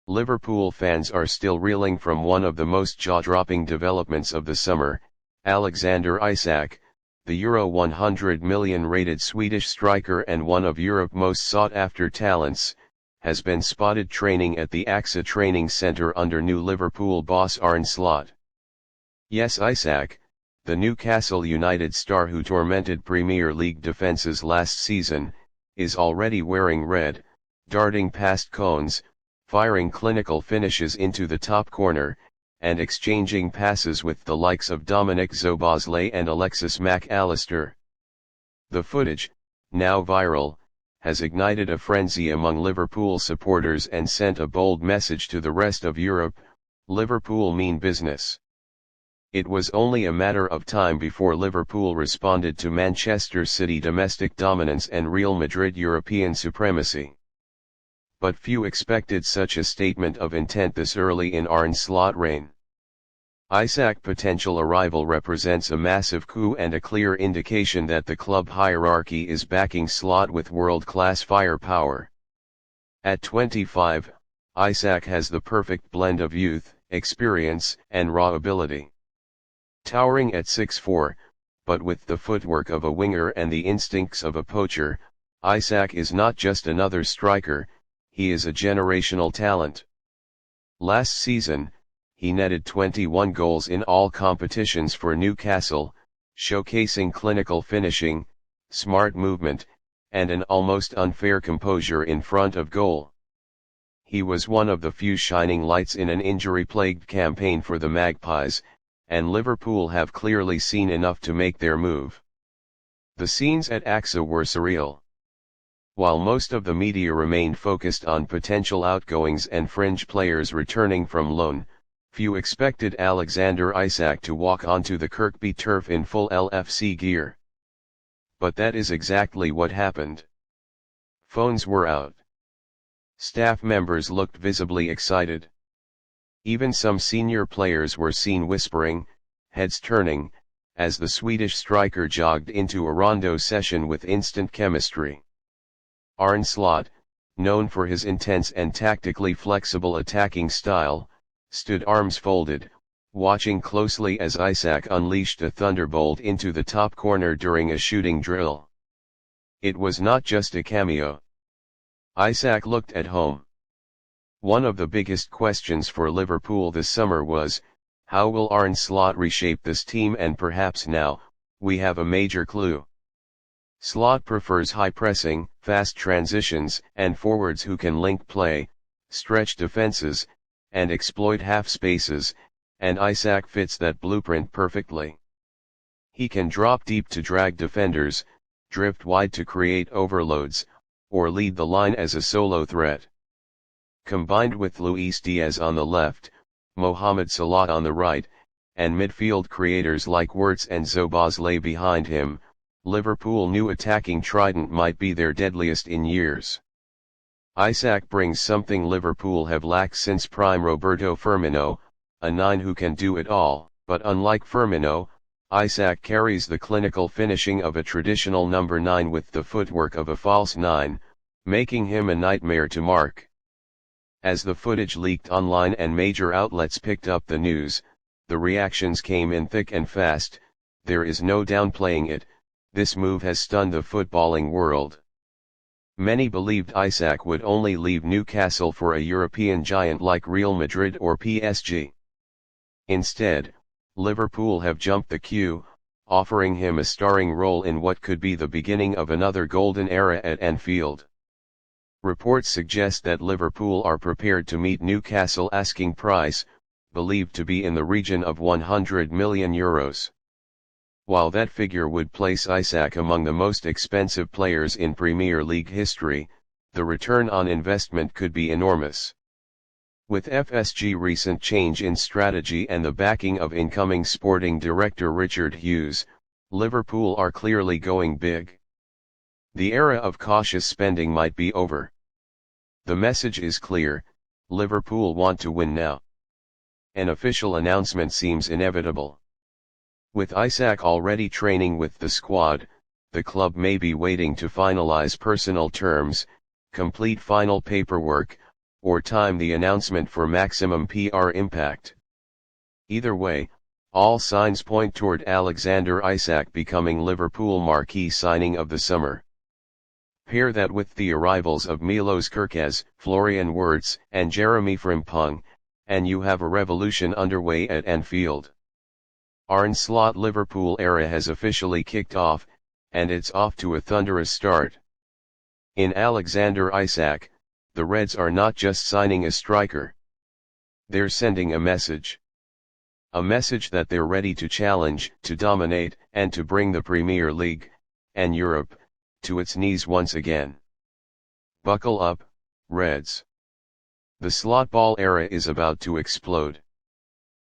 Liverpool fans are still reeling from one of the most jaw-dropping developments of the summer. Alexander Isak, the Euro 100 million rated Swedish striker and one of Europe's most sought-after talents, has been spotted training at the AXA training centre under new Liverpool boss Arne Slot. Yes, Isak, the Newcastle United star who tormented Premier League defences last season, is already wearing red, darting past cones, firing clinical finishes into the top corner, and exchanging passes with the likes of Dominic Szoboszlai and Alexis Mac Allister. The footage, now viral, has ignited a frenzy among Liverpool supporters and sent a bold message to the rest of Europe: Liverpool mean business. It was only a matter of time before Liverpool responded to Manchester City domestic dominance and Real Madrid European supremacy. But few expected such a statement of intent this early in Arne Slot's reign. Isak's potential arrival represents a massive coup and a clear indication that the club hierarchy is backing Slot with world-class firepower. At 25, Isak has the perfect blend of youth, experience, and raw ability. Towering at 6'4", but with the footwork of a winger and the instincts of a poacher, Isak is not just another striker, he is a generational talent. Last season, he netted 21 goals in all competitions for Newcastle, showcasing clinical finishing, smart movement, and an almost unfair composure in front of goal. He was one of the few shining lights in an injury-plagued campaign for the Magpies, and Liverpool have clearly seen enough to make their move. The scenes at AXA were surreal. While most of the media remained focused on potential outgoings and fringe players returning from loan, few expected Alexander Isak to walk onto the Kirkby turf in full LFC gear. But that is exactly what happened. Phones were out. Staff members looked visibly excited. Even some senior players were seen whispering, heads turning, as the Swedish striker jogged into a rondo session with instant chemistry. Arne Slot, known for his intense and tactically flexible attacking style, stood arms folded, watching closely as Isak unleashed a thunderbolt into the top corner during a shooting drill. It was not just a cameo. Isak looked at home. One of the biggest questions for Liverpool this summer was, how will Arne Slot reshape this team? And perhaps now, we have a major clue. Slot prefers high pressing, fast transitions, and forwards who can link play, stretch defenses, and exploit half spaces, and Isak fits that blueprint perfectly. He can drop deep to drag defenders, drift wide to create overloads, or lead the line as a solo threat. Combined with Luis Diaz on the left, Mohamed Salah on the right, and midfield creators like Wirtz and Szoboszlai behind him, Liverpool's new attacking trident might be their deadliest in years. Isak brings something Liverpool have lacked since prime Roberto Firmino, a 9 who can do it all, but unlike Firmino, Isak carries the clinical finishing of a traditional number 9 with the footwork of a false 9, making him a nightmare to mark. As the footage leaked online and major outlets picked up the news, the reactions came in thick and fast. There is no downplaying it, this move has stunned the footballing world. Many believed Isak would only leave Newcastle for a European giant like Real Madrid or PSG. Instead, Liverpool have jumped the queue, offering him a starring role in what could be the beginning of another golden era at Anfield. Reports suggest that Liverpool are prepared to meet Newcastle asking price, believed to be in the region of €100 million. While that figure would place Isak among the most expensive players in Premier League history, the return on investment could be enormous. With FSG's recent change in strategy and the backing of incoming sporting director Richard Hughes, Liverpool are clearly going big. The era of cautious spending might be over. The message is clear: Liverpool want to win now. An official announcement seems inevitable. With Isak already training with the squad, the club may be waiting to finalize personal terms, complete final paperwork, or time the announcement for maximum PR impact. Either way, all signs point toward Alexander Isak becoming Liverpool marquee signing of the summer. Pair that with the arrivals of Milos Kerkez, Florian Wirtz, and Jeremy Frimpong, and you have a revolution underway at Anfield. Arne Slot Liverpool era has officially kicked off, and it's off to a thunderous start. In Alexander Isak, the Reds are not just signing a striker. They're sending a message. A message that they're ready to challenge, to dominate, and to bring the Premier League, and Europe, to its knees once again. Buckle up, Reds. The slot ball era is about to explode.